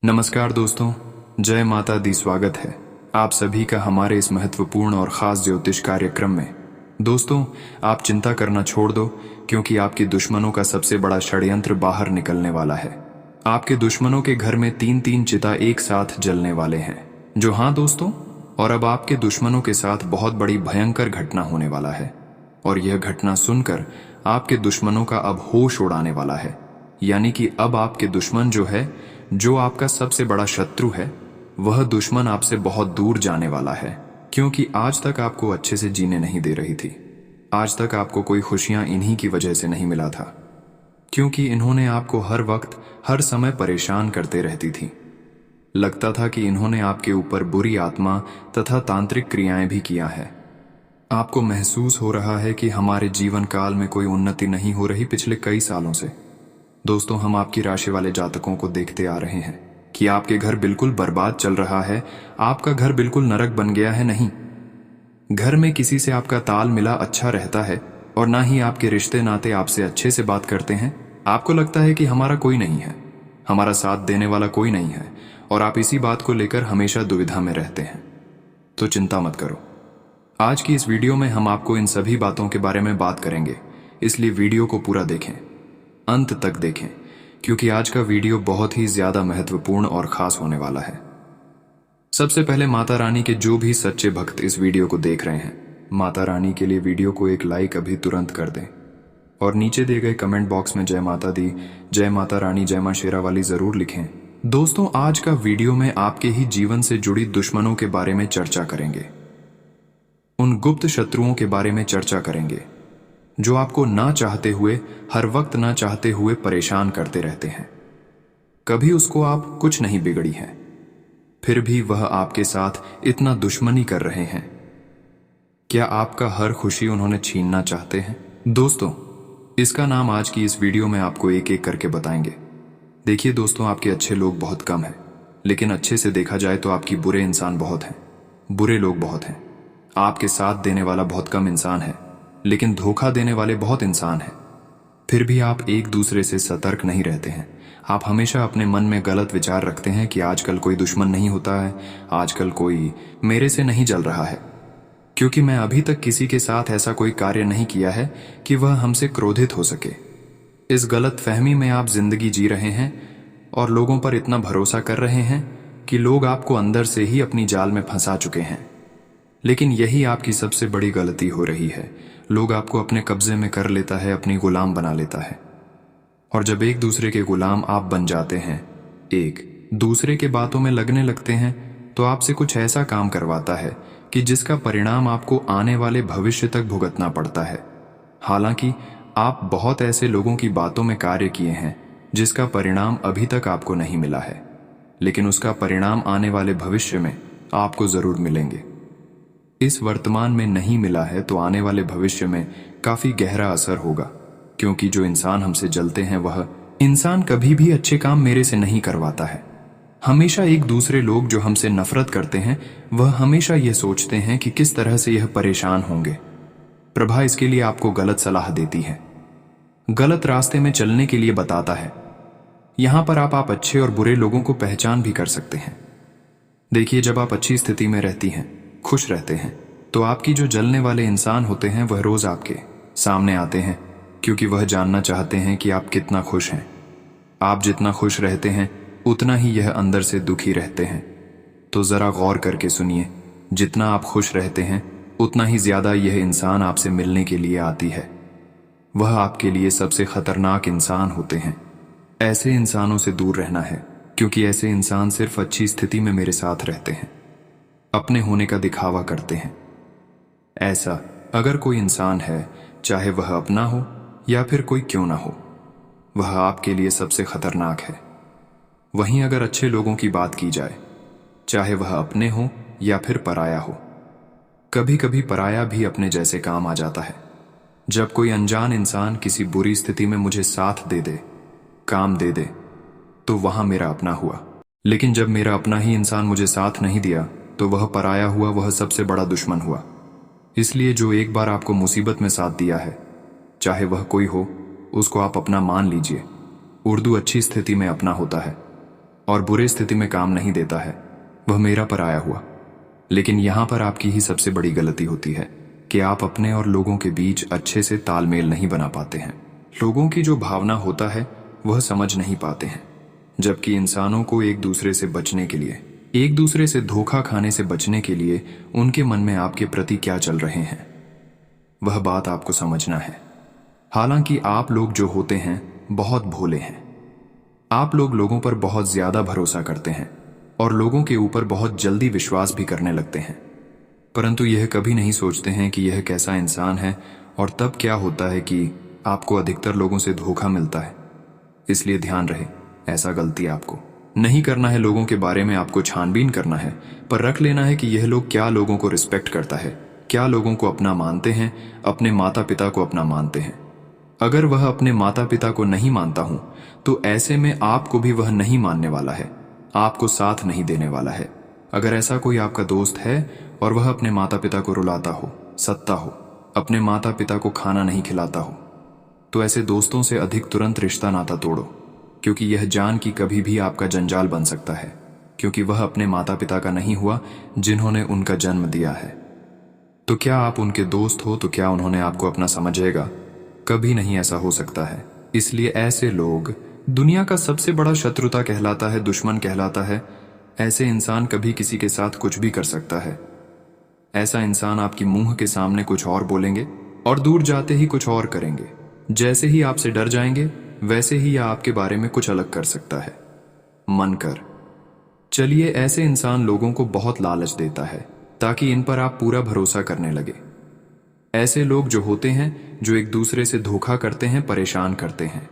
नमस्कार दोस्तों, जय माता दी। स्वागत है आप सभी का हमारे इस महत्वपूर्ण और ख़ास ज्योतिष कार्यक्रम में। दोस्तों, आप चिंता करना छोड़ दो, क्योंकि आपके दुश्मनों का सबसे बड़ा षड्यंत्र बाहर निकलने वाला है। आपके दुश्मनों के घर में 3-3 चिता एक साथ जलने वाले हैं। जो हाँ दोस्तों, और अब आपके दुश्मनों के साथ बहुत बड़ी भयंकर घटना होने वाला है, और यह घटना सुनकर आपके दुश्मनों का अब होश उड़ाने वाला है। यानी कि अब आपके दुश्मन जो आपका सबसे बड़ा शत्रु है, वह दुश्मन आपसे बहुत दूर जाने वाला है, क्योंकि आज तक आपको अच्छे से जीने नहीं दे रही थी। आज तक आपको कोई खुशियां इन्हीं की वजह से नहीं मिला था, क्योंकि इन्होंने आपको हर वक्त हर समय परेशान करते रहती थी। लगता था कि इन्होंने आपके ऊपर बुरी आत्मा तथा तांत्रिक क्रियाएं भी किया है। आपको महसूस हो रहा है कि हमारे जीवन काल में कोई उन्नति नहीं हो रही पिछले कई सालों से। दोस्तों, हम आपकी राशि वाले जातकों को देखते आ रहे हैं कि आपके घर बिल्कुल बर्बाद चल रहा है। आपका घर बिल्कुल नरक बन गया है। नहीं, घर में किसी से आपका ताल मिला अच्छा रहता है, और ना ही आपके रिश्ते नाते आपसे अच्छे से बात करते हैं। आपको लगता है कि हमारा कोई नहीं है, हमारा साथ देने वाला कोई नहीं है, और आप इसी बात को लेकर हमेशा दुविधा में रहते हैं। तो चिंता मत करो, आज की इस वीडियो में हम आपको इन सभी बातों के बारे में बात करेंगे। इसलिए वीडियो को पूरा देखें, अंत तक देखें, क्योंकि आज का वीडियो बहुत ही ज्यादा महत्वपूर्ण और खास होने वाला है। सबसे पहले माता रानी के जो भी सच्चे भक्त इस वीडियो को देख रहे हैं, माता रानी के लिए वीडियो को एक लाइक अभी तुरंत कर दें, और नीचे दिए गए कमेंट बॉक्स में जय माता दी, जय माता रानी, जय मां शेरा वाली जरूर लिखें। दोस्तों, आज का वीडियो में आपके ही जीवन से जुड़ी दुश्मनों के बारे में चर्चा करेंगे। उन गुप्त शत्रुओं के बारे में चर्चा करेंगे जो आपको ना चाहते हुए, हर वक्त ना चाहते हुए परेशान करते रहते हैं। कभी उसको आप कुछ नहीं बिगड़ी है, फिर भी वह आपके साथ इतना दुश्मनी कर रहे हैं। क्या आपका हर खुशी उन्होंने छीनना चाहते हैं? दोस्तों, इसका नाम आज की इस वीडियो में आपको एक एक करके बताएंगे। देखिए दोस्तों, आपके अच्छे लोग बहुत कम हैं, लेकिन अच्छे से देखा जाए तो आपकी बुरे इंसान बहुत हैं, बुरे लोग बहुत हैं। आपके साथ देने वाला बहुत कम इंसान है, लेकिन धोखा देने वाले बहुत इंसान हैं। फिर भी आप एक दूसरे से सतर्क नहीं रहते हैं। आप हमेशा अपने मन में गलत विचार रखते हैं कि आजकल कोई दुश्मन नहीं होता है, आजकल कोई मेरे से नहीं जल रहा है, क्योंकि मैं अभी तक किसी के साथ ऐसा कोई कार्य नहीं किया है कि वह हमसे क्रोधित हो सके। इस गलत फहमी में आप जिंदगी जी रहे हैं और लोगों पर इतना भरोसा कर रहे हैं कि लोग आपको अंदर से ही अपनी जाल में फंसा चुके हैं। लेकिन यही आपकी सबसे बड़ी गलती हो रही है। लोग आपको अपने कब्जे में कर लेता है, अपनी गुलाम बना लेता है, और जब एक दूसरे के गुलाम आप बन जाते हैं, एक दूसरे के बातों में लगने लगते हैं, तो आपसे कुछ ऐसा काम करवाता है कि जिसका परिणाम आपको आने वाले भविष्य तक भुगतना पड़ता है। हालांकि आप बहुत ऐसे लोगों की बातों में कार्य किए हैं जिसका परिणाम अभी तक आपको नहीं मिला है, लेकिन उसका परिणाम आने वाले भविष्य में आपको जरूर मिलेंगे। इस वर्तमान में नहीं मिला है तो आने वाले भविष्य में काफी गहरा असर होगा, क्योंकि जो इंसान हमसे जलते हैं वह इंसान कभी भी अच्छे काम मेरे से नहीं करवाता है। हमेशा एक दूसरे लोग जो हमसे नफरत करते हैं, वह हमेशा यह सोचते हैं कि किस तरह से यह परेशान होंगे। प्रभा इसके लिए आपको गलत सलाह देती है, गलत रास्ते में चलने के लिए बताता है। यहां पर आप अच्छे और बुरे लोगों को पहचान भी कर सकते हैं। देखिए, जब आप अच्छी स्थिति में रहती हैं, खुश रहते हैं, तो आपकी जो जलने वाले इंसान होते हैं वह रोज आपके सामने आते हैं, क्योंकि वह जानना चाहते हैं कि आप कितना खुश हैं। आप जितना खुश रहते हैं उतना ही यह अंदर से दुखी रहते हैं। तो जरा गौर करके सुनिए, जितना आप खुश रहते हैं उतना ही ज्यादा यह इंसान आपसे मिलने के लिए आती है। वह आपके लिए सबसे खतरनाक इंसान होते हैं। ऐसे इंसानों से दूर रहना है, क्योंकि ऐसे इंसान सिर्फ अच्छी स्थिति में मेरे साथ रहते हैं, अपने होने का दिखावा करते हैं। ऐसा अगर कोई इंसान है, चाहे वह अपना हो या फिर कोई क्यों ना हो, वह आपके लिए सबसे खतरनाक है। वहीं अगर अच्छे लोगों की बात की जाए, चाहे वह अपने हो या फिर पराया हो, कभी कभी पराया भी अपने जैसे काम आ जाता है। जब कोई अनजान इंसान किसी बुरी स्थिति में मुझे साथ दे दे, काम दे दे, तो वहां मेरा अपना हुआ। लेकिन जब मेरा अपना ही इंसान मुझे साथ नहीं दिया, तो वह पराया हुआ, वह सबसे बड़ा दुश्मन हुआ। इसलिए जो एक बार आपको मुसीबत में साथ दिया है, चाहे वह कोई हो, उसको आप अपना मान लीजिए। उर्दू अच्छी स्थिति में अपना होता है। और बुरे स्थिति में काम नहीं देता है, वह मेरा पर आया हुआ। लेकिन यहां पर आपकी ही सबसे बड़ी गलती होती है कि आप अपने और लोगों के बीच अच्छे से तालमेल नहीं बना पाते हैं। लोगों की जो भावना होता है वह समझ नहीं पाते हैं, जबकि इंसानों को एक दूसरे से बचने के लिए, एक दूसरे से धोखा खाने से बचने के लिए उनके मन में आपके प्रति क्या चल रहे हैं वह बात आपको समझना है। हालांकि आप लोग जो होते हैं बहुत भोले हैं। आप लोग लोगों पर बहुत ज्यादा भरोसा करते हैं और लोगों के ऊपर बहुत जल्दी विश्वास भी करने लगते हैं, परंतु यह कभी नहीं सोचते हैं कि यह कैसा इंसान है और तब क्या होता है कि आपको अधिकतर लोगों से धोखा मिलता है। इसलिए ध्यान रहे, ऐसा गलती आपको नहीं करना है। लोगों के बारे में आपको छानबीन करना है, पर रख लेना है कि यह लोग क्या लोगों को रिस्पेक्ट करता है, क्या लोगों को अपना मानते हैं, अपने माता पिता को अपना मानते हैं। अगर वह अपने माता पिता को नहीं मानता हूं तो ऐसे में आपको भी वह नहीं मानने वाला है, आपको साथ नहीं देने वाला है। अगर ऐसा कोई आपका दोस्त है और वह अपने माता पिता को रुलाता हो, सत्ता हो, अपने माता पिता को खाना नहीं खिलाता हो, तो ऐसे दोस्तों से अधिक तुरंत रिश्ता नाता तोड़ो, क्योंकि यह जान कि कभी भी आपका जंजाल बन सकता है, क्योंकि वह अपने माता पिता का नहीं हुआ जिन्होंने उनका जन्म दिया है। तो क्या आप उनके दोस्त हो तो क्या उन्होंने आपको अपना समझेगा? कभी नहीं ऐसा हो सकता है। इसलिए ऐसे लोग दुनिया का सबसे बड़ा शत्रुता कहलाता है, दुश्मन कहलाता है। ऐसे इंसान कभी किसी के साथ कुछ भी कर सकता है। ऐसा इंसान आपकी मुंह के सामने कुछ और बोलेंगे और दूर जाते ही कुछ और करेंगे। जैसे ही आपसे डर जाएंगे वैसे ही यह आपके बारे में कुछ अलग कर सकता है। मन कर चलिए, ऐसे इंसान लोगों को बहुत लालच देता है ताकि इन पर आप पूरा भरोसा करने लगे। ऐसे लोग जो होते हैं, जो एक दूसरे से धोखा करते हैं, परेशान करते हैं,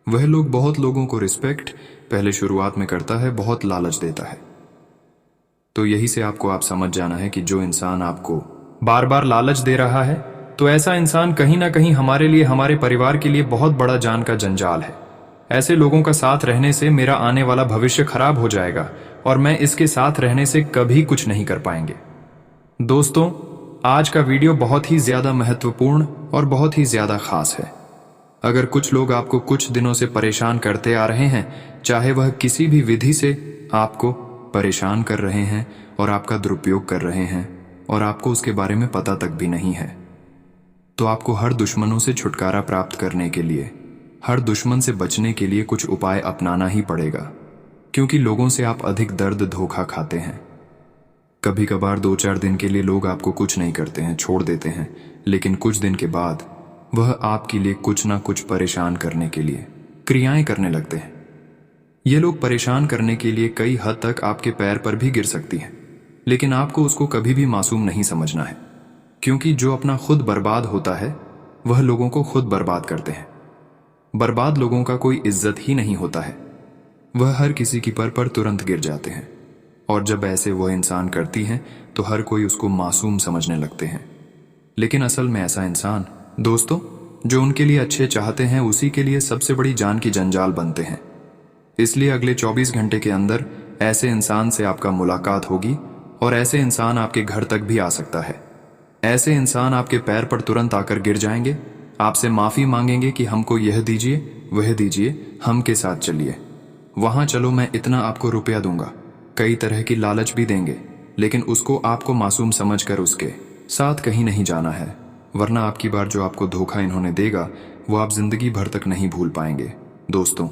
वह लोग बहुत लोगों को रिस्पेक्ट पहले शुरुआत में करता है, बहुत लालच देता है। तो यही से आपको आप समझ जाना है कि जो इंसान आपको बार बार लालच दे रहा है, तो ऐसा इंसान कहीं ना कहीं हमारे लिए, हमारे परिवार के लिए बहुत बड़ा जान का जंजाल है। ऐसे लोगों का साथ रहने से मेरा आने वाला भविष्य खराब हो जाएगा और मैं इसके साथ रहने से कभी कुछ नहीं कर पाएंगे। दोस्तों, आज का वीडियो बहुत ही ज्यादा महत्वपूर्ण और बहुत ही ज्यादा खास है। अगर कुछ लोग आपको कुछ दिनों से परेशान करते आ रहे हैं, चाहे वह किसी भी विधि से आपको परेशान कर रहे हैं और आपका दुरुपयोग कर रहे हैं और आपको उसके बारे में पता तक भी नहीं है, तो आपको हर दुश्मनों से छुटकारा प्राप्त करने के लिए, हर दुश्मन से बचने के लिए कुछ उपाय अपनाना ही पड़ेगा, क्योंकि लोगों से आप अधिक दर्द धोखा खाते हैं। कभी कभार 2-4 दिन के लिए लोग आपको कुछ नहीं करते हैं, छोड़ देते हैं, लेकिन कुछ दिन के बाद वह आपके लिए कुछ ना कुछ परेशान करने के लिए क्रियाएं करने लगते हैं। ये लोग परेशान करने के लिए कई हद तक आपके पैर पर भी गिर सकती हैं, लेकिन आपको उसको कभी भी मासूम नहीं समझना है, क्योंकि जो अपना खुद बर्बाद होता है वह लोगों को खुद बर्बाद करते हैं। बर्बाद लोगों का कोई इज्जत ही नहीं होता है, वह हर किसी की पर तुरंत गिर जाते हैं, और जब ऐसे वह इंसान करती हैं तो हर कोई उसको मासूम समझने लगते हैं। लेकिन असल में ऐसा इंसान, दोस्तों, जो उनके लिए अच्छे चाहते हैं उसी के लिए सबसे बड़ी जान की जंजाल बनते हैं। इसलिए अगले 24 घंटे के अंदर ऐसे इंसान से आपका मुलाकात होगी और ऐसे इंसान आपके घर तक भी आ सकता है। ऐसे इंसान आपके पैर पर तुरंत आकर गिर जाएंगे, आपसे माफी मांगेंगे कि हमको यह दीजिए, वह दीजिए, हम के साथ चलिए, वहां चलो, मैं इतना आपको रुपया दूंगा, कई तरह की लालच भी देंगे, लेकिन उसको आपको मासूम समझकर उसके साथ कहीं नहीं जाना है, वरना आपकी बार जो आपको धोखा इन्होंने देगा वो आप जिंदगी भर तक नहीं भूल पाएंगे। दोस्तों,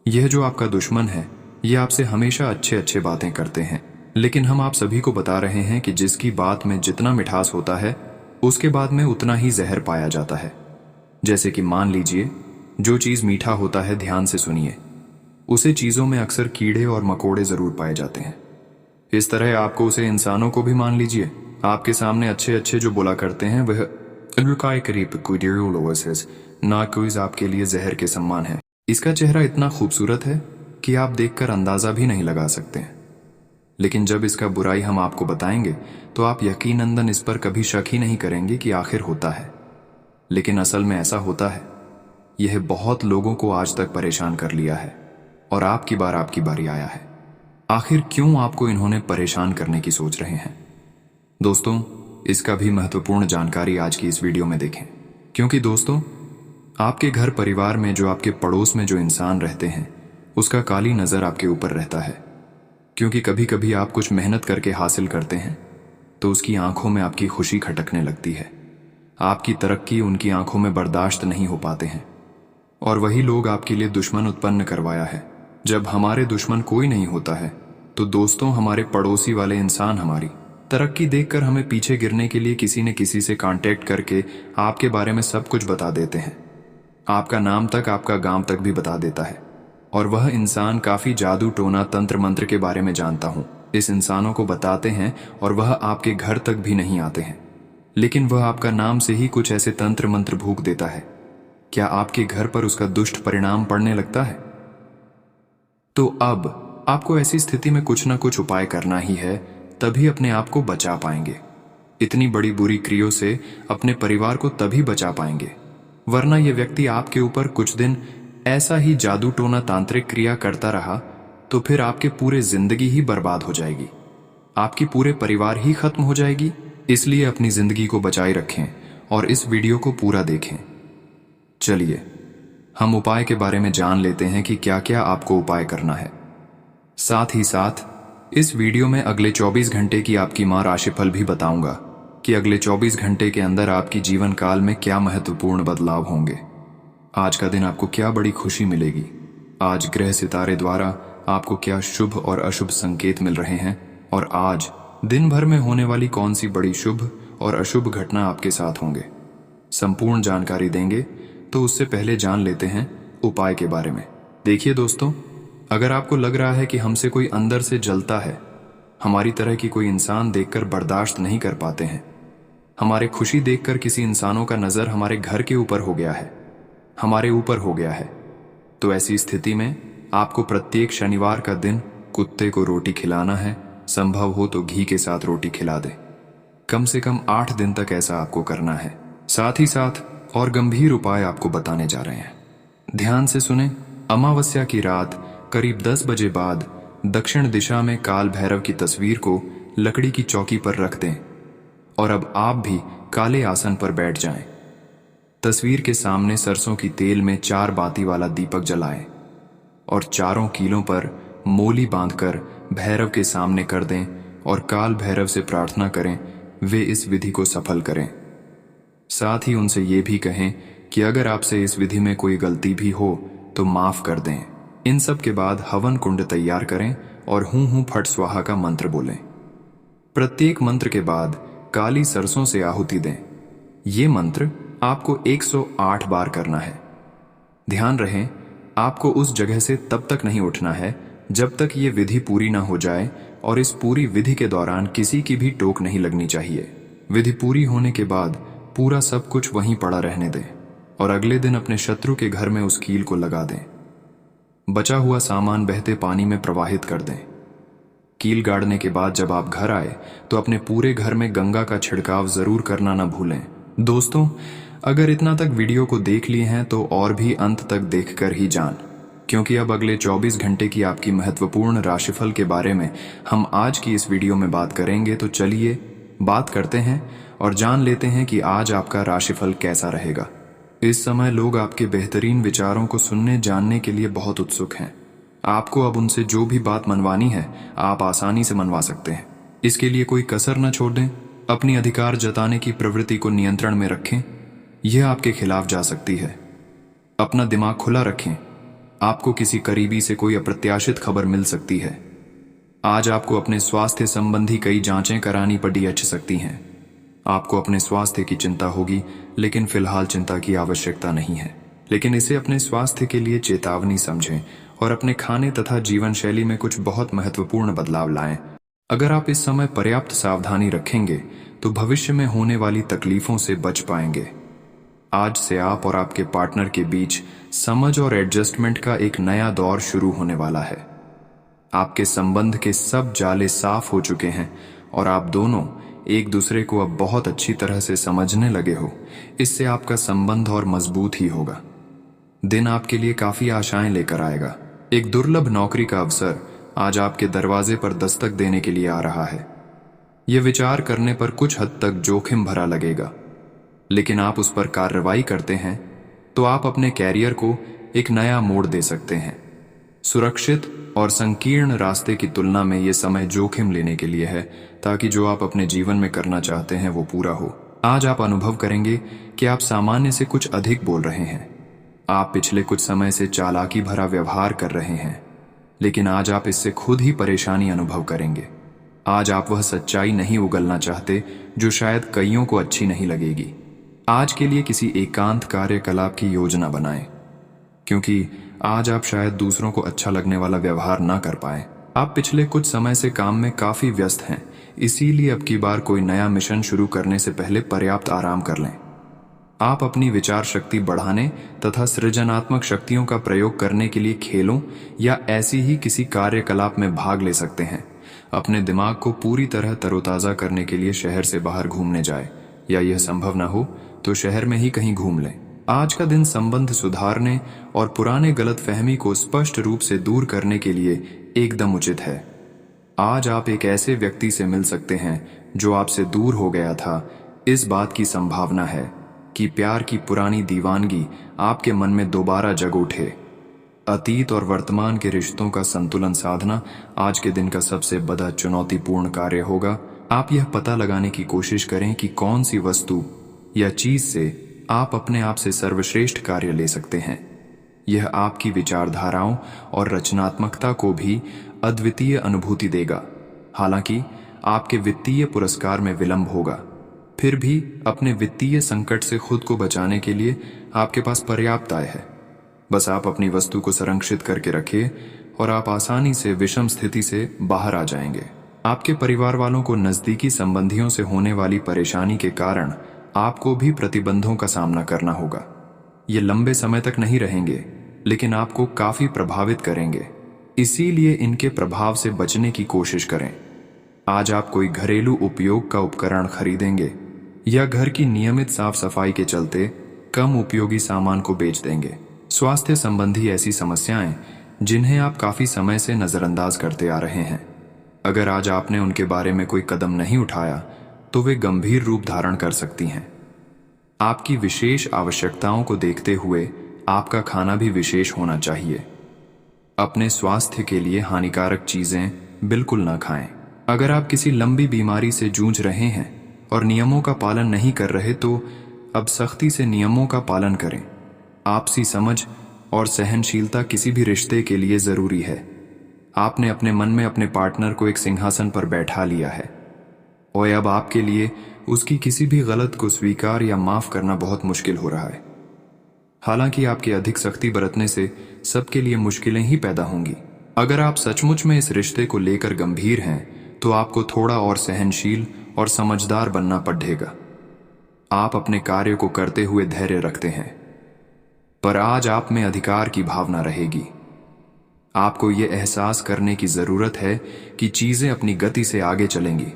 यह जो आपका दुश्मन है, यह आपसे हमेशा अच्छे अच्छे बातें करते हैं, लेकिन हम आप सभी को बता रहे हैं कि जिसकी बात में जितना मिठास होता है उसके बाद में उतना ही जहर पाया जाता है। जैसे कि मान लीजिए, जो चीज मीठा होता है, ध्यान से सुनिए, उसे चीजों में अक्सर कीड़े और मकोड़े जरूर पाए जाते हैं। इस तरह आपको उसे इंसानों को भी मान लीजिए, आपके सामने अच्छे अच्छे जो बोला करते हैं वह ना कोई आपके लिए जहर के समान है। इसका चेहरा इतना खूबसूरत है कि आप देखकर अंदाजा भी नहीं लगा सकते हैं, लेकिन जब इसका बुराई हम आपको बताएंगे तो आप यकीनन इस पर कभी शक ही नहीं करेंगे कि आखिर होता है। लेकिन असल में ऐसा होता है। यह बहुत लोगों को आज तक परेशान कर लिया है और आपकी बारी आया है। आखिर क्यों आपको इन्होंने परेशान करने की सोच रहे हैं? दोस्तों, इसका भी महत्वपूर्ण जानकारी आज की इस वीडियो में देखें, क्योंकि दोस्तों, आपके घर परिवार में, जो आपके पड़ोस में जो इंसान रहते हैं, उसका काली नज़र आपके ऊपर रहता है, क्योंकि कभी कभी आप कुछ मेहनत करके हासिल करते हैं तो उसकी आंखों में आपकी खुशी खटकने लगती है। आपकी तरक्की उनकी आंखों में बर्दाश्त नहीं हो पाते हैं, और वही लोग आपके लिए दुश्मन उत्पन्न करवाया है। जब हमारे दुश्मन कोई नहीं होता है तो दोस्तों, हमारे पड़ोसी वाले इंसान हमारी तरक्की देखकर हमें पीछे गिरने के लिए किसी न किसी से कांटेक्ट करके आपके बारे में सब कुछ बता देते हैं। आपका नाम तक, आपका गांव तक भी बता देता है। और वह इंसान काफी जादू टोना तंत्र मंत्र के बारे में जानता हूं। इस इंसानों को बताते हैं और वह आपके घर तक भी नहीं आते हैं, लेकिन वह आपका नाम से ही कुछ ऐसे तंत्र मंत्र भूक देता है। क्या आपके घर पर उसका दुष्ट परिणाम पड़ने लगता है? तो अब आपको ऐसी स्थिति में कुछ ना कुछ उपाय करना ही है, तभी अपने आप को बचा पाएंगे। इतनी बड़ी बुरी क्रियों से अपने परिवार को तभी बचा पाएंगे, वरना यह व्यक्ति आपके ऊपर कुछ दिन ऐसा ही जादू टोना तांत्रिक क्रिया करता रहा तो फिर आपके पूरे जिंदगी ही बर्बाद हो जाएगी, आपकी पूरे परिवार ही खत्म हो जाएगी। इसलिए अपनी जिंदगी को बचाए रखें और इस वीडियो को पूरा देखें। चलिए हम उपाय के बारे में जान लेते हैं कि क्या क्या आपको उपाय करना है। साथ ही साथ इस वीडियो में अगले 24 घंटे की आपकी मां राशिफल भी बताऊंगा कि अगले 24 घंटे के अंदर आपकी जीवन काल में क्या महत्वपूर्ण बदलाव होंगे। आज का दिन आपको क्या बड़ी खुशी मिलेगी, आज ग्रह सितारे द्वारा आपको क्या शुभ और अशुभ संकेत मिल रहे हैं, और आज दिन भर में होने वाली कौन सी बड़ी शुभ और अशुभ घटना आपके साथ होंगे, संपूर्ण जानकारी देंगे। तो उससे पहले जान लेते हैं उपाय के बारे में। देखिए दोस्तों, अगर आपको लग रहा है कि हमसे कोई अंदर से जलता है, हमारी तरह की कोई इंसान देखकर बर्दाश्त नहीं कर पाते हैं, हमारे खुशी देखकर किसी इंसानों का नजर हमारे घर के ऊपर हो गया है, हमारे ऊपर हो गया है, तो ऐसी स्थिति में आपको प्रत्येक शनिवार का दिन कुत्ते को रोटी खिलाना है। संभव हो तो घी के साथ रोटी खिला दे। कम से कम 8 दिन तक ऐसा आपको करना है। साथ ही साथ और गंभीर उपाय आपको बताने जा रहे हैं, ध्यान से सुने। अमावस्या की रात करीब 10 बजे बाद दक्षिण दिशा में काल भैरव की तस्वीर को लकड़ी की चौकी पर रख दें, और अब आप भी काले आसन पर बैठ जाएं। तस्वीर के सामने सरसों की तेल में 4 बाती वाला दीपक जलाएं और चारों कीलों पर मोली बांधकर भैरव के सामने कर दें और काल भैरव से प्रार्थना करें वे इस विधि को सफल करें। साथ ही उनसे ये भी कहें कि अगर आपसे इस विधि में कोई गलती भी हो तो माफ कर दें। इन सब के बाद हवन कुंड तैयार करें और हूं हूं फट स्वाहा का मंत्र बोलें। प्रत्येक मंत्र के बाद काली सरसों से आहुति दें। ये मंत्र आपको 108 बार करना है। ध्यान रहे, आपको उस जगह से तब तक नहीं उठना है जब तक ये विधि पूरी ना हो जाए, और इस पूरी विधि के दौरान किसी की भी टोक नहीं लगनी चाहिए। विधि पूरी होने के बाद पूरा सब कुछ वहीं पड़ा रहने दें और अगले दिन अपने शत्रु के घर में उस कील को लगा दें। बचा हुआ सामान बहते पानी में प्रवाहित कर दें। कील गाड़ने के बाद जब आप घर आए तो अपने पूरे घर में गंगा का छिड़काव जरूर करना ना भूलें। दोस्तों, अगर इतना तक वीडियो को देख लिए हैं तो और भी अंत तक देखकर ही जान, क्योंकि अब अगले 24 घंटे की आपकी महत्वपूर्ण राशिफल के बारे में हम आज की इस वीडियो में बात करेंगे। तो चलिए बात करते हैं और जान लेते हैं कि आज आपका राशिफल कैसा रहेगा। इस समय लोग आपके बेहतरीन विचारों को सुनने जानने के लिए बहुत उत्सुक हैं। आपको अब उनसे जो भी बात मनवानी है आप आसानी से मनवा सकते हैं। इसके लिए कोई कसर न छोड़ दें। अपनी अधिकार जताने की प्रवृत्ति को नियंत्रण में रखें, यह आपके खिलाफ जा सकती है। अपना दिमाग खुला रखें, आपको किसी करीबी से कोई अप्रत्याशित खबर मिल सकती है। आज आपको अपने स्वास्थ्य संबंधी कई जांचें करानी पड़ सकती हैं। आपको अपने स्वास्थ्य की चिंता होगी, लेकिन फिलहाल चिंता की आवश्यकता नहीं है। लेकिन इसे अपने स्वास्थ्य के लिए चेतावनी समझें और अपने खाने तथा जीवन शैली में कुछ बहुत महत्वपूर्ण बदलाव लाएं। अगर आप इस समय पर्याप्त सावधानी रखेंगे तो भविष्य में होने वाली तकलीफों से बच पाएंगे। आज से आप और आपके पार्टनर के बीच समझ और एडजस्टमेंट का एक नया दौर शुरू होने वाला है। आपके संबंध के सब जाले साफ हो चुके हैं और आप दोनों एक दूसरे को अब बहुत अच्छी तरह से समझने लगे हो। इससे आपका संबंध और मजबूत ही होगा। दिन आपके लिए काफी आशाएं लेकर आएगा। एक दुर्लभ नौकरी का अवसर आज आपके दरवाजे पर दस्तक देने के लिए आ रहा है। यह विचार करने पर कुछ हद तक जोखिम भरा लगेगा, लेकिन आप उस पर कार्रवाई करते हैं तो आप अपने कैरियर को एक नया मोड़ दे सकते हैं। सुरक्षित और संकीर्ण रास्ते की तुलना में ये समय जोखिम लेने के लिए है, ताकि जो आप अपने जीवन में करना चाहते हैं वो पूरा हो। आज आप अनुभव करेंगे कि आप सामान्य से कुछ अधिक बोल रहे हैं। आप पिछले कुछ समय से चालाकी भरा व्यवहार कर रहे हैं, लेकिन आज आप इससे खुद ही परेशानी अनुभव करेंगे। आज आप वह सच्चाई नहीं उगलना चाहते जो शायद कईयों को अच्छी नहीं लगेगी। आज के लिए किसी एकांत कार्यकलाप की योजना बनाएं, क्योंकि आज आप शायद दूसरों को अच्छा लगने वाला व्यवहार ना कर पाए। आप पिछले कुछ समय से काम में काफी व्यस्त हैं, इसीलिए अब की बार कोई नया मिशन शुरू करने से पहले पर्याप्त आराम कर लें। आप अपनी विचार शक्ति बढ़ाने तथा सृजनात्मक शक्तियों का प्रयोग करने के लिए खेलों या ऐसी ही किसी कार्यकलाप में भाग ले सकते हैं। अपने दिमाग को पूरी तरह तरोताजा करने के लिए शहर से बाहर घूमने जाए, या यह संभव ना हो तो शहर में ही कहीं घूम लें। आज का दिन संबंध सुधारने और पुराने गलतफहमी को स्पष्ट रूप से दूर करने के लिए एकदम उचित है। आज आप एक ऐसे व्यक्ति से मिल सकते हैं जो आपसे दूर हो गया था। इस बात की संभावना है कि प्यार की पुरानी दीवानगी आपके मन में दोबारा जग उठे। अतीत और वर्तमान के रिश्तों का संतुलन साधना आज के दिन का सबसे बड़ा चुनौतीपूर्ण कार्य होगा। आप यह पता लगाने की कोशिश करें कि कौन सी वस्तु या चीज से आप अपने आप से सर्वश्रेष्ठ कार्य ले सकते हैं। यह आपकी विचारधाराओं और रचनात्मकता को भी अद्वितीय अनुभूति देगा। हालांकि आपके वित्तीय पुरस्कार में विलंब होगा, फिर भी अपने वित्तीय संकट से खुद को बचाने के लिए आपके पास पर्याप्त आय है। बस आप अपनी वस्तु को संरक्षित करके रखिए और आप आसानी से विषम स्थिति से बाहर आ जाएंगे। आपके परिवार वालों को नजदीकी संबंधियों से होने वाली परेशानी के कारण आपको भी प्रतिबंधों का सामना करना होगा। ये लंबे समय तक नहीं रहेंगे, लेकिन आपको काफी प्रभावित करेंगे, इसीलिए इनके प्रभाव से बचने की कोशिश करें। आज आप कोई घरेलू उपयोग का उपकरण खरीदेंगे या घर की नियमित साफ सफाई के चलते कम उपयोगी सामान को बेच देंगे। स्वास्थ्य संबंधी ऐसी समस्याएं जिन्हें आप काफी समय से नजरअंदाज करते आ रहे हैं, अगर आज आपने उनके बारे में कोई कदम नहीं उठाया तो वे गंभीर रूप धारण कर सकती हैं। आपकी विशेष आवश्यकताओं को देखते हुए आपका खाना भी विशेष होना चाहिए। अपने स्वास्थ्य के लिए हानिकारक चीजें बिल्कुल न खाएं। अगर आप किसी लंबी बीमारी से जूझ रहे हैं और नियमों का पालन नहीं कर रहे तो अब सख्ती से नियमों का पालन करें। आपसी समझ और सहनशीलता किसी भी रिश्ते के लिए जरूरी है। आपने अपने मन में अपने पार्टनर को एक सिंहासन पर बैठा लिया है और अब आपके लिए उसकी किसी भी गलत को स्वीकार या माफ करना बहुत मुश्किल हो रहा है। हालांकि आपकी अधिक सख्ती बरतने से सबके लिए मुश्किलें ही पैदा होंगी। अगर आप सचमुच में इस रिश्ते को लेकर गंभीर हैं तो आपको थोड़ा और सहनशील और समझदार बनना पड़ेगा। आप अपने कार्य को करते हुए धैर्य रखते हैं, पर आज आप में अधिकार की भावना रहेगी। आपको ये एहसास करने की जरूरत है कि चीजें अपनी गति से आगे चलेंगी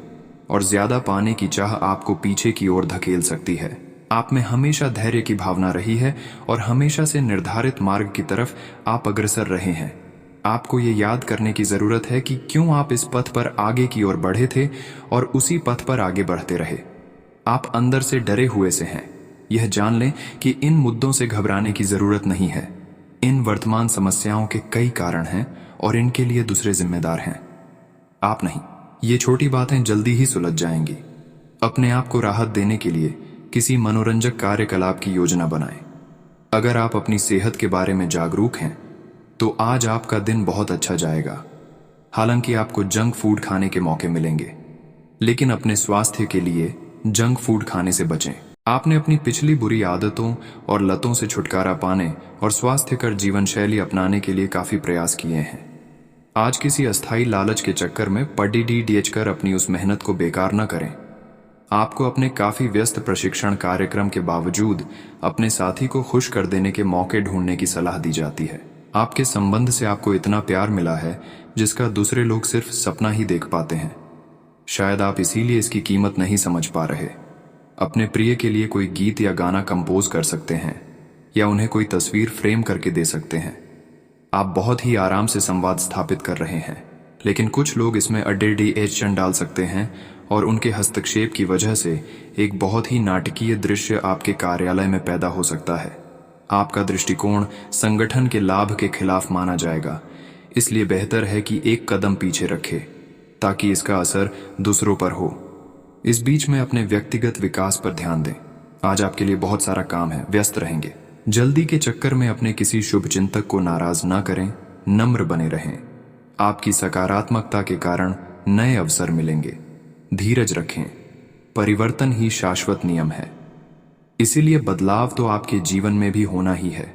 और ज्यादा पाने की चाह आपको पीछे की ओर धकेल सकती है। आप में हमेशा धैर्य की भावना रही है और हमेशा से निर्धारित मार्ग की तरफ आप अग्रसर रहे हैं। आपको ये याद करने की जरूरत है कि क्यों आप इस पथ पर आगे की ओर बढ़े थे और उसी पथ पर आगे बढ़ते रहे। आप अंदर से डरे हुए से हैं। यह जान लें कि इन मुद्दों से घबराने की जरूरत नहीं है। इन वर्तमान समस्याओं के कई कारण हैं और इनके लिए दूसरे जिम्मेदार हैं, आप नहीं। ये छोटी बातें जल्दी ही सुलझ जाएंगी। अपने आप को राहत देने के लिए किसी मनोरंजक कार्यकलाप की योजना बनाएं। अगर आप अपनी सेहत के बारे में जागरूक हैं तो आज आपका दिन बहुत अच्छा जाएगा। हालांकि आपको जंक फूड खाने के मौके मिलेंगे, लेकिन अपने स्वास्थ्य के लिए जंक फूड खाने से बचें। आपने अपनी पिछली बुरी आदतों और लतों से छुटकारा पाने और स्वास्थ्यकर जीवन शैली अपनाने के लिए काफी प्रयास किए हैं। आज किसी अस्थायी लालच के चक्कर में पढ़ कर अपनी उस मेहनत को बेकार न करें। आपको अपने काफी व्यस्त प्रशिक्षण कार्यक्रम के बावजूद अपने साथी को खुश कर देने के मौके ढूंढने की सलाह दी जाती है। आपके संबंध से आपको इतना प्यार मिला है जिसका दूसरे लोग सिर्फ सपना ही देख पाते हैं। शायद आप इसीलिए इसकी कीमत नहीं समझ पा रहे। अपने प्रिय के लिए कोई गीत या गाना कंपोज कर सकते हैं या उन्हें कोई तस्वीर फ्रेम करके दे सकते हैं। आप बहुत ही आराम से संवाद स्थापित कर रहे हैं, लेकिन कुछ लोग इसमें एडिशन डाल सकते हैं और उनके हस्तक्षेप की वजह से एक बहुत ही नाटकीय दृश्य आपके कार्यालय में पैदा हो सकता है। आपका दृष्टिकोण संगठन के लाभ के खिलाफ माना जाएगा। इसलिए बेहतर है कि एक कदम पीछे रखे ताकि इसका असर दूसरों पर हो। इस बीच में अपने व्यक्तिगत विकास पर ध्यान दें। आज आपके लिए बहुत सारा काम है, व्यस्त रहेंगे। जल्दी के चक्कर में अपने किसी शुभ चिंतक को नाराज ना करें, नम्र बने रहें। आपकी सकारात्मकता के कारण नए अवसर मिलेंगे। धीरज रखें, परिवर्तन ही शाश्वत नियम है, इसीलिए बदलाव तो आपके जीवन में भी होना ही है।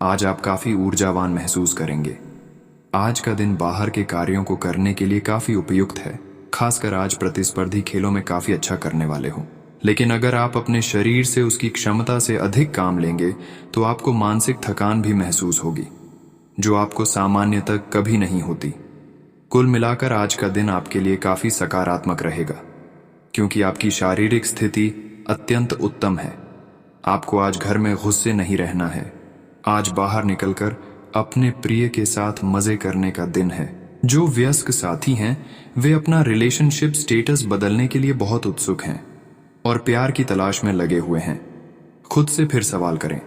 आज आप काफी ऊर्जावान महसूस करेंगे। आज का दिन बाहर के कार्यों को करने के लिए काफी उपयुक्त है, खासकर आज प्रतिस्पर्धी खेलों में काफी अच्छा करने वाले हो। लेकिन अगर आप अपने शरीर से उसकी क्षमता से अधिक काम लेंगे तो आपको मानसिक थकान भी महसूस होगी, जो आपको सामान्य तक कभी नहीं होती। कुल मिलाकर आज का दिन आपके लिए काफी सकारात्मक रहेगा, क्योंकि आपकी शारीरिक स्थिति अत्यंत उत्तम है। आपको आज घर में गुस्से नहीं रहना है। आज बाहर निकलकर अपने प्रिय के साथ मजे करने का दिन है। जो वयस्क साथी हैं वे अपना रिलेशनशिप स्टेटस बदलने के लिए बहुत उत्सुक हैं और प्यार की तलाश में लगे हुए हैं। खुद से फिर सवाल करें,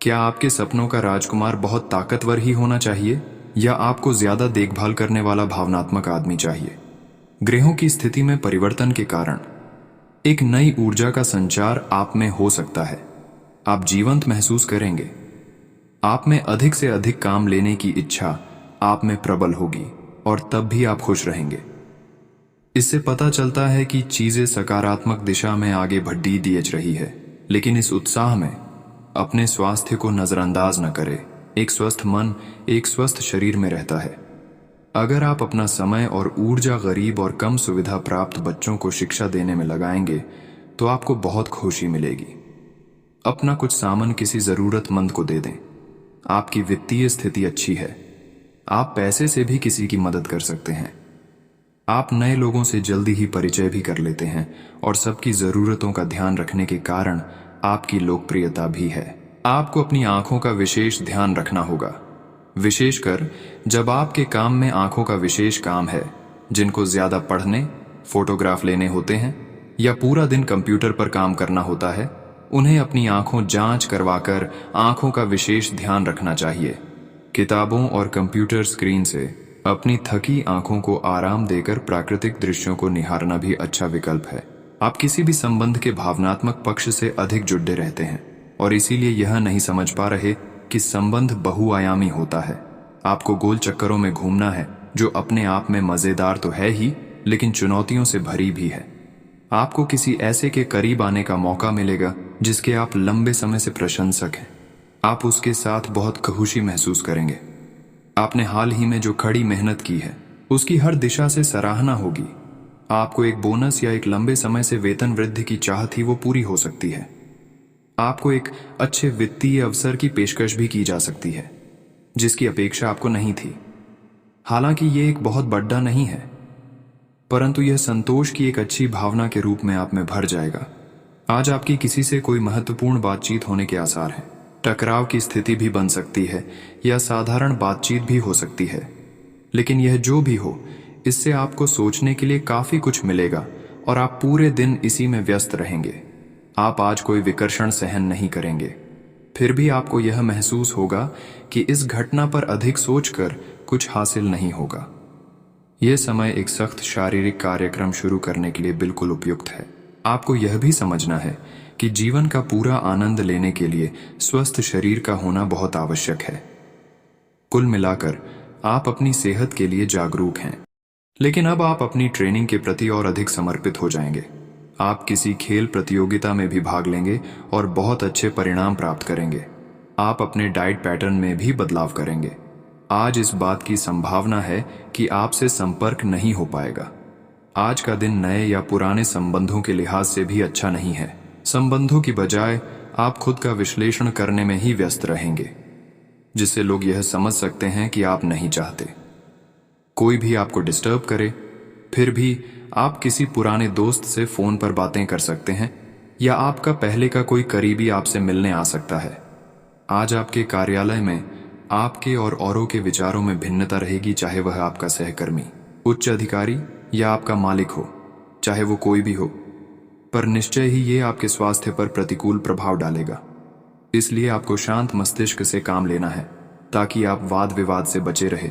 क्या आपके सपनों का राजकुमार बहुत ताकतवर ही होना चाहिए या आपको ज्यादा देखभाल करने वाला भावनात्मक आदमी चाहिए? ग्रहों की स्थिति में परिवर्तन के कारण एक नई ऊर्जा का संचार आप में हो सकता है। आप जीवंत महसूस करेंगे। आप में अधिक से अधिक काम लेने की इच्छा आप में प्रबल होगी और तब भी आप खुश रहेंगे। इससे पता चलता है कि चीजें सकारात्मक दिशा में आगे बढ़ी रही है। लेकिन इस उत्साह में अपने स्वास्थ्य को नजरअंदाज न करें। एक स्वस्थ मन एक स्वस्थ शरीर में रहता है। अगर आप अपना समय और ऊर्जा गरीब और कम सुविधा प्राप्त बच्चों को शिक्षा देने में लगाएंगे तो आपको बहुत खुशी मिलेगी। अपना कुछ सामान किसी जरूरतमंद को दे दें। आपकी वित्तीय स्थिति अच्छी है। आप पैसे से भी किसी की मदद कर सकते हैं। आप नए लोगों से जल्दी ही परिचय भी कर लेते हैं और सबकी जरूरतों का ध्यान रखने के कारण आपकी लोकप्रियता भी है। आपको अपनी आंखों का विशेष ध्यान रखना होगा, विशेषकर जब आपके काम में आंखों का विशेष काम है। जिनको ज्यादा पढ़ने, फोटोग्राफ लेने होते हैं या पूरा दिन कंप्यूटर पर काम करना होता है, उन्हें अपनी आंखों जांच करवाकर आंखों का विशेष ध्यान रखना चाहिए। किताबों और कंप्यूटर स्क्रीन से अपनी थकी आंखों को आराम देकर प्राकृतिक दृश्यों को निहारना भी अच्छा विकल्प है। आप किसी भी संबंध के भावनात्मक पक्ष से अधिक जुड़े रहते हैं और इसीलिए यह नहीं समझ पा रहे कि संबंध बहुआयामी होता है। आपको गोल चक्करों में घूमना है, जो अपने आप में मजेदार तो है ही लेकिन चुनौतियों से भरी भी है। आपको किसी ऐसे के करीब आने का मौका मिलेगा जिसके आप लंबे समय से प्रशंसक हैं। आप उसके साथ बहुत खुशी महसूस करेंगे। आपने हाल ही में जो कड़ी मेहनत की है उसकी हर दिशा से सराहना होगी। आपको एक बोनस या एक लंबे समय से वेतन वृद्धि की चाह थी, वो पूरी हो सकती है। आपको एक अच्छे वित्तीय अवसर की पेशकश भी की जा सकती है जिसकी अपेक्षा आपको नहीं थी। हालांकि ये एक बहुत बड़ा नहीं है, परंतु यह संतोष की एक अच्छी भावना के रूप में आप में भर जाएगा। आज आपकी किसी से कोई महत्वपूर्ण बातचीत होने के आसार हैं। टकराव की स्थिति भी बन सकती है या साधारण बातचीत भी हो सकती है, लेकिन यह जो भी हो, इससे आपको सोचने के लिए काफी कुछ मिलेगा और आप पूरे दिन इसी में व्यस्त रहेंगे। आप आज कोई विकर्षण सहन नहीं करेंगे। फिर भी आपको यह महसूस होगा कि इस घटना पर अधिक सोचकर कुछ हासिल नहीं होगा। यह समय एक सख्त शारीरिक कार्यक्रम शुरू करने के लिए बिल्कुल उपयुक्त है। आपको यह भी समझना है कि जीवन का पूरा आनंद लेने के लिए स्वस्थ शरीर का होना बहुत आवश्यक है। कुल मिलाकर आप अपनी सेहत के लिए जागरूक हैं, लेकिन अब आप अपनी ट्रेनिंग के प्रति और अधिक समर्पित हो जाएंगे। आप किसी खेल प्रतियोगिता में भी भाग लेंगे और बहुत अच्छे परिणाम प्राप्त करेंगे। आप अपने डाइट पैटर्न में भी बदलाव करेंगे। आज इस बात की संभावना है कि आपसे संपर्क नहीं हो पाएगा। आज का दिन नए या पुराने संबंधों के लिहाज से भी अच्छा नहीं है। संबंधों की बजाय आप खुद का विश्लेषण करने में ही व्यस्त रहेंगे, जिससे लोग यह समझ सकते हैं कि आप नहीं चाहते कोई भी आपको डिस्टर्ब करे। फिर भी आप किसी पुराने दोस्त से फोन पर बातें कर सकते हैं या आपका पहले का कोई करीबी आपसे मिलने आ सकता है। आज आपके कार्यालय में आपके और औरों के विचारों में भिन्नता रहेगी, चाहे वह आपका सहकर्मी, उच्च अधिकारी या आपका मालिक हो, चाहे वो कोई भी हो, पर निश्चय ही ये आपके स्वास्थ्य पर प्रतिकूल प्रभाव डालेगा। इसलिए आपको शांत मस्तिष्क से काम लेना है ताकि आप वाद विवाद से बचे रहे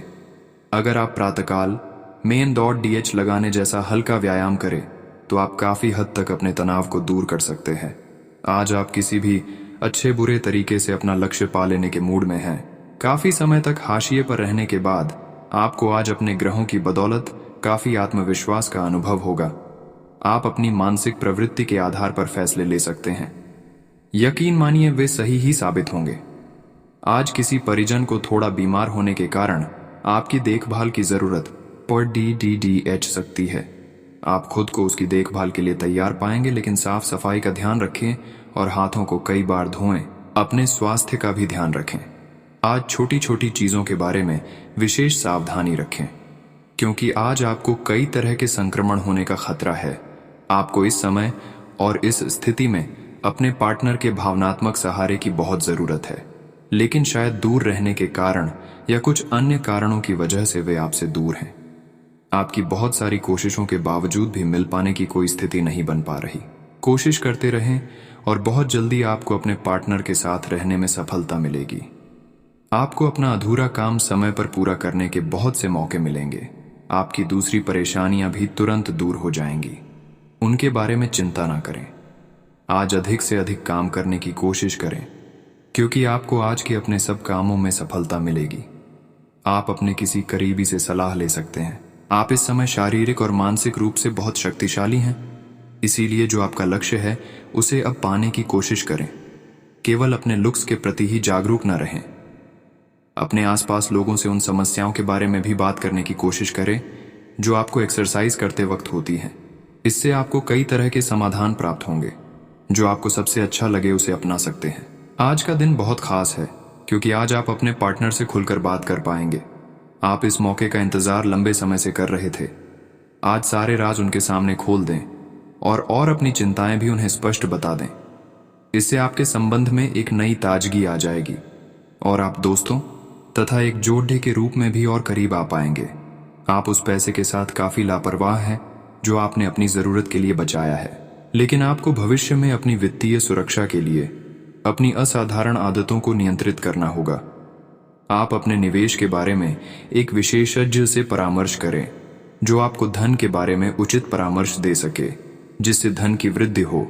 अगर आप प्रातःकाल मेन दौड़ डीएच लगाने जैसा हल्का व्यायाम करें तो आप काफी हद तक अपने तनाव को दूर कर सकते हैं। आज आप किसी भी अच्छे बुरे तरीके से अपना लक्ष्य पा लेने के मूड में हैं। काफी समय तक हाशिए पर रहने के बाद आपको आज अपने ग्रहों की बदौलत काफी आत्मविश्वास का अनुभव होगा। आप अपनी मानसिक प्रवृत्ति के आधार पर फैसले ले सकते हैं। यकीन मानिए वे सही ही साबित होंगे। आज किसी परिजन को थोड़ा बीमार होने के कारण आपकी देखभाल की जरूरत पड़ सकती है। आप खुद को उसकी देखभाल के लिए तैयार पाएंगे, लेकिन साफ सफाई का ध्यान रखें और हाथों को कई बार धोएं। अपने स्वास्थ्य का भी ध्यान रखें। आज छोटी छोटी चीजों के बारे में विशेष सावधानी रखें, क्योंकि आज आपको कई तरह के संक्रमण होने का खतरा है। आपको इस समय और इस स्थिति में अपने पार्टनर के भावनात्मक सहारे की बहुत जरूरत है, लेकिन शायद दूर रहने के कारण या कुछ अन्य कारणों की वजह से वे आपसे दूर हैं। आपकी बहुत सारी कोशिशों के बावजूद भी मिल पाने की कोई स्थिति नहीं बन पा रही। कोशिश करते रहें और बहुत जल्दी आपको अपने पार्टनर के साथ रहने में सफलता मिलेगी। आपको अपना अधूरा काम समय पर पूरा करने के बहुत से मौके मिलेंगे। आपकी दूसरी परेशानियां भी तुरंत दूर हो जाएंगी। उनके बारे में चिंता ना करें। आज अधिक से अधिक काम करने की कोशिश करें, क्योंकि आपको आज के अपने सब कामों में सफलता मिलेगी। आप अपने किसी करीबी से सलाह ले सकते हैं। आप इस समय शारीरिक और मानसिक रूप से बहुत शक्तिशाली हैं, इसीलिए जो आपका लक्ष्य है उसे अब पाने की कोशिश करें। केवल अपने लुक्स के प्रति ही जागरूक न रहें। अपने आसपास लोगों से उन समस्याओं के बारे में भी बात करने की कोशिश करें जो आपको एक्सरसाइज करते वक्त होती हैं। इससे आपको कई तरह के समाधान प्राप्त होंगे। जो आपको सबसे अच्छा लगे उसे अपना सकते हैं। आज का दिन बहुत खास है, क्योंकि आज आप अपने पार्टनर से खुलकर बात कर पाएंगे। आप इस मौके का इंतजार लंबे समय से कर रहे थे। आज सारे राज उनके सामने खोल दें और अपनी चिंताएं भी उन्हें स्पष्ट बता दें। इससे आपके संबंध में एक नई ताजगी आ जाएगी और आप दोस्तों तथा एक जोड़े के रूप में भी और करीब आ पाएंगे। आप उस पैसे के साथ काफी लापरवाह हैं जो आपने अपनी जरूरत के लिए बचाया है, लेकिन आपको भविष्य में अपनी वित्तीय सुरक्षा के लिए अपनी असाधारण आदतों को नियंत्रित करना होगा। आप अपने निवेश के बारे में एक विशेषज्ञ से परामर्श करें जो आपको धन के बारे में उचित परामर्श दे सके, जिससे धन की वृद्धि हो।